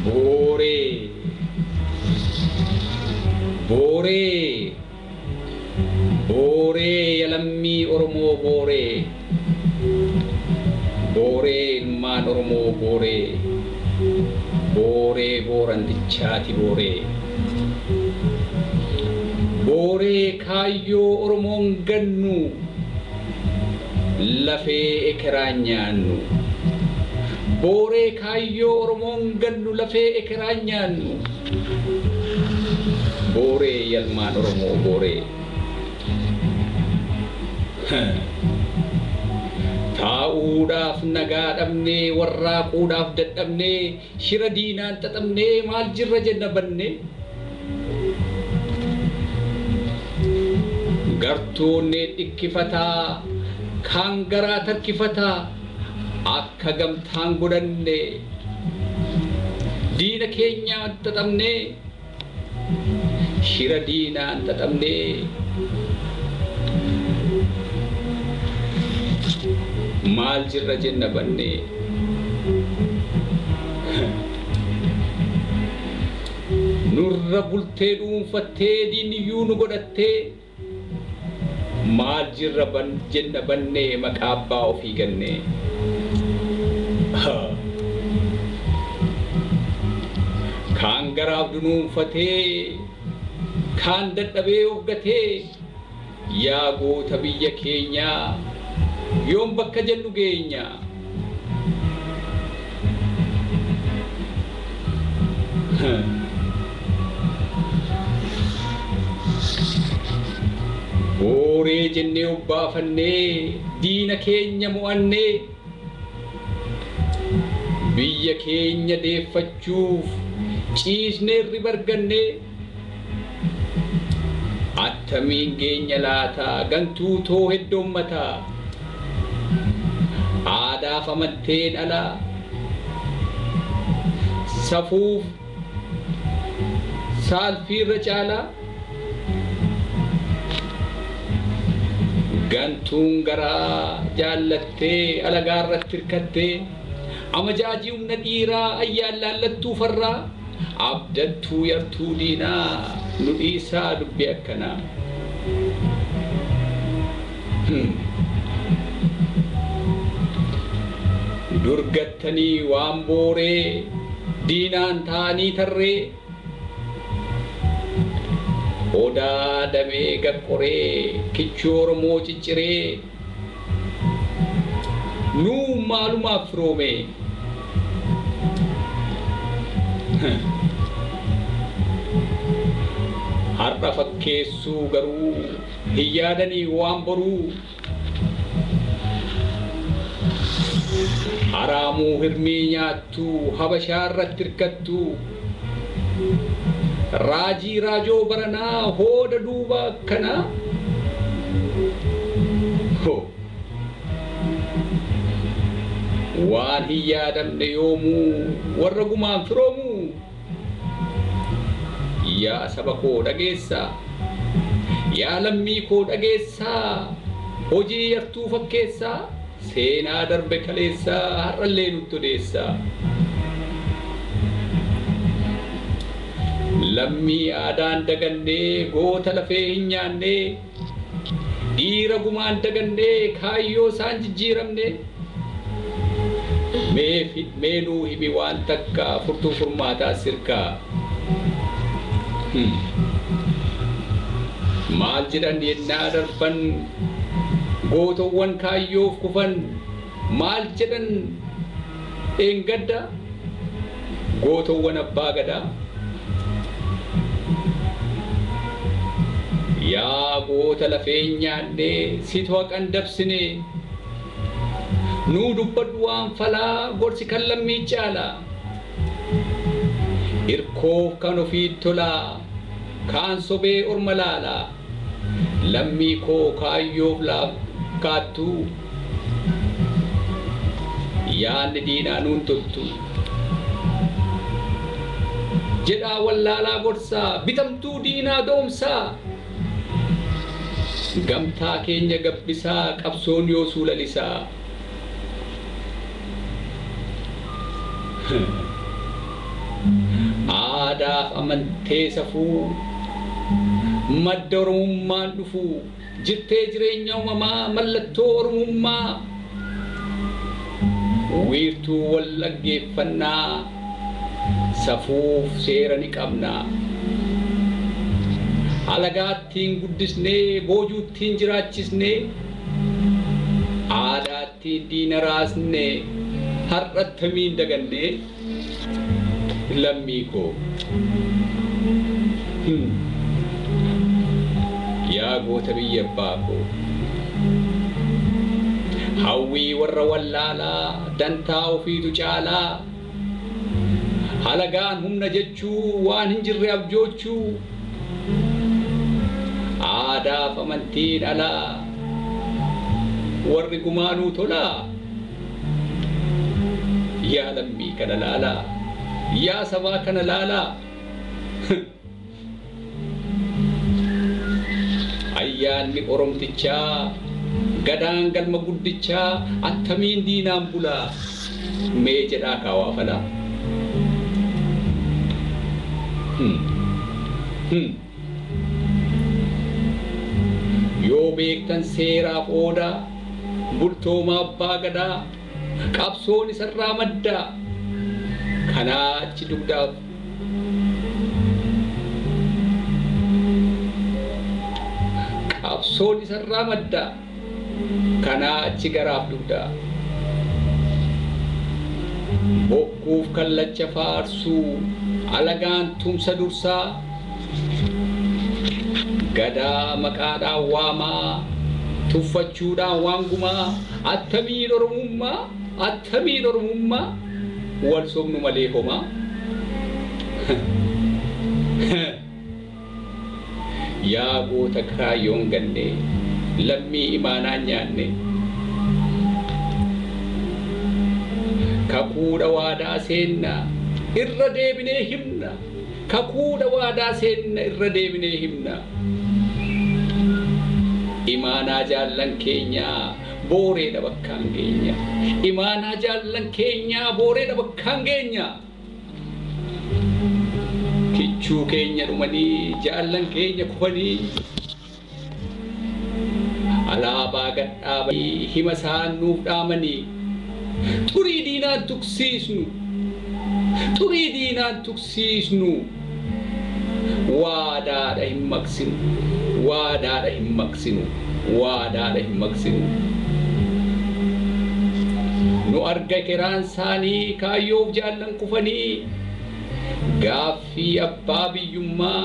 Bore, bore, bore yalammi Oromo bore, bore ilmaan Oromoo bore, bore boorantichaati bore, bore kaayyoo Oromoon gannu lafee ekeraan nyaannu. Bore kaayyoo Oromoon gannu lafee ekeraan nyaannu. Bore yalmaan Oromoo bore. Taa'uudhaaf nagaa dhabnee warraaquudhaaf dadhabnee shira diinaan xaxamnee maal jirra jenna banne. Gartoonnee dhikkifataa kaan garaa tarkifataa akka gamtaan godhanne diina keenyaan xaxamnee shira diinaan xaxamnee maal jirra jenna banne. Nurra bultee dhuunfattee diiniyyuu nu godhattee maal jirra jenna banne maqaa abbaa ofii ganne. Kaan garaaf dunuunfatee kaan dadhabee hoggatee yaa goota biyya keenyaa yoom bakka jennu geenya. Booree jennee obbaafannee diina keenya mo'annee biyya keenya deeffachuuf ciisnee ribargannee attamiin geenya laataa gantuu too heddoommataa aadaaf amanteen alaa safuuf saalfiirra caalaa gantuun garaa jaallattee alagaarratti hirkattee amajaajii humna dhiiraa ayyaan laallattuu farraa abdattuu yartuu diinaa nu dhiisaa dubbii akkanaa. Durgattanii waan booree diinaan ta'anii tarree odaa damee gaqqoree kichuu Oromoo cicciree nuu maalumaaf firoome. Har'a fakkeessuu garuu hin yaadanii waan boruu haraamuu hirmii nyaattuu habashaa irratti hirkattuu raajii raajoo baranaa hooda duuba akkanaa. Waan hin yaadamne yoomuu warra gumaan firoomuu. Yaa saba koo dhageessaa, yaa lammii koo dhageessaa, hojii yartuu fakkeessaa seenaa darbe kaleessaa har'allee nutti odeessaa. Lammii aadaan dagannee goota lafee hin nyaannee dhiira gumaan dagannee kaayyoo isaan jijjiiramne. Meenuu himi waan takka furtuu furmaataa sirkaa. Maal jedhan yennaa darban gootowwan kaayyoof kufan maal jedhan eengadda gootowwan abbaa gadaa. Yaa goota lafee nyaannee situ haqan dabsine nuu dubbadhu waan falaa gorsi kan lammii caalaa. Irkoof kan ofii tolaa kaan sobee orma laalaa lammii koo kaayyoof laaf kaattuu yaanni diinaa nuun toltu. jedhaa wallaalaa gorsaa bitamtuu diinaa doomsaa gamtaa keenya gabbisaa qabsoon yoo suulalisaa aadaaf amantee safuu madda oromummaan dhufuu jirtee jireenya uumamaa mallattoo oromummaa wiirtuu wal dhaggeeffannaa safuuf seera ni qabnaa alagaattiin guddisnee boojuuttiin jiraachisnee aadaattiin diina raasnee har'attamiin dagannee lammii koo yaa goota biyya abbaa koo hawwii warra wallaalaa dantaa ofiitu caalaa halagaan humna jechuu waan hin jirre abjoochuu aadaaf amantiin alaa warri gumaanuu tolaa yaa lammii kana laalaa yaa sabaa kana laalaa ayyaanni oromtichaa gadaan galma guddichaa attamiin diinaan bulaa mee jedhaa kaawaa falaa yoo beektan seeraaf oodaa bultooma abbaa gadaa qabsoon isarraa maddaa kanaa achi dugdaaf qabsoon isarraa maddaa kanaa achi garaaf dugdaa bokkuuf kallacha faarsuu alagaan tumsa dursaa gadaa maqaadhaan waamaa tuffachuudhaan waangumaa attamiin oromummaa wal sobnu malee homaa yaa goota kaayyoon ganne lammii imaanaa nyaanne kakuudha waadaa seenna irra deebinee himna kakuudha waadaa seenna irra deebinee himna imaanaa jaallan keenyaa booreedha bakkaan geenya imaanaa jaallan keenyaa booreedha bakkaan geenya kichuu keenya dhumanii jaallan keenya kufanii alaabaa gadhaabanii hima isaan nuuf dhaamanii xurii diinaan tuksiisnu waadaadha hin maqsinu nu arga kiraan isaanii kaayyoof jaallan kufanii gaaffii abbaa biyyummaa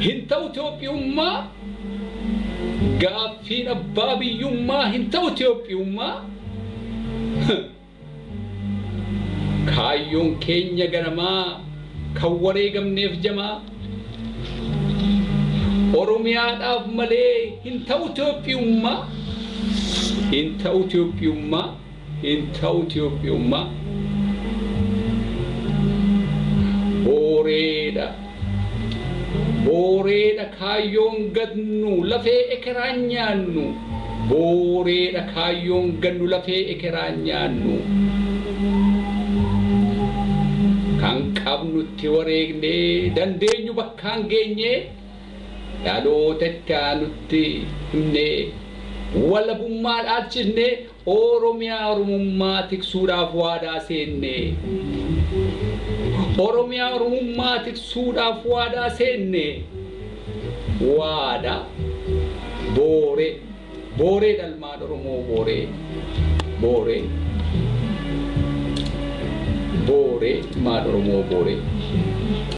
hin ta'u Itoophiyummaa gaaffiin abbaa biyyummaa hin ta'u Itoophiyummaa kaayyoon keenya ganamaa kan wareegamneef jamaa oromiyaadhaaf malee hin ta'u Itoophiyummaa booreedha kaayyoon gannu lafee ekeraan nyaannu booreedha kaayyoon gannu lafee ekeraan nyaannu kan qabnutti wareegnee dandeenyu bakkaan geenye dhaloota itti aanutti himnee walabummaa dhaalchisnee oromummaa tiksuudhaaf waadaa seennee oromummaa tiksuudhaaf waadaa seennee waadaa booree dhalmaan oromoo booree ilmaan oromoo booree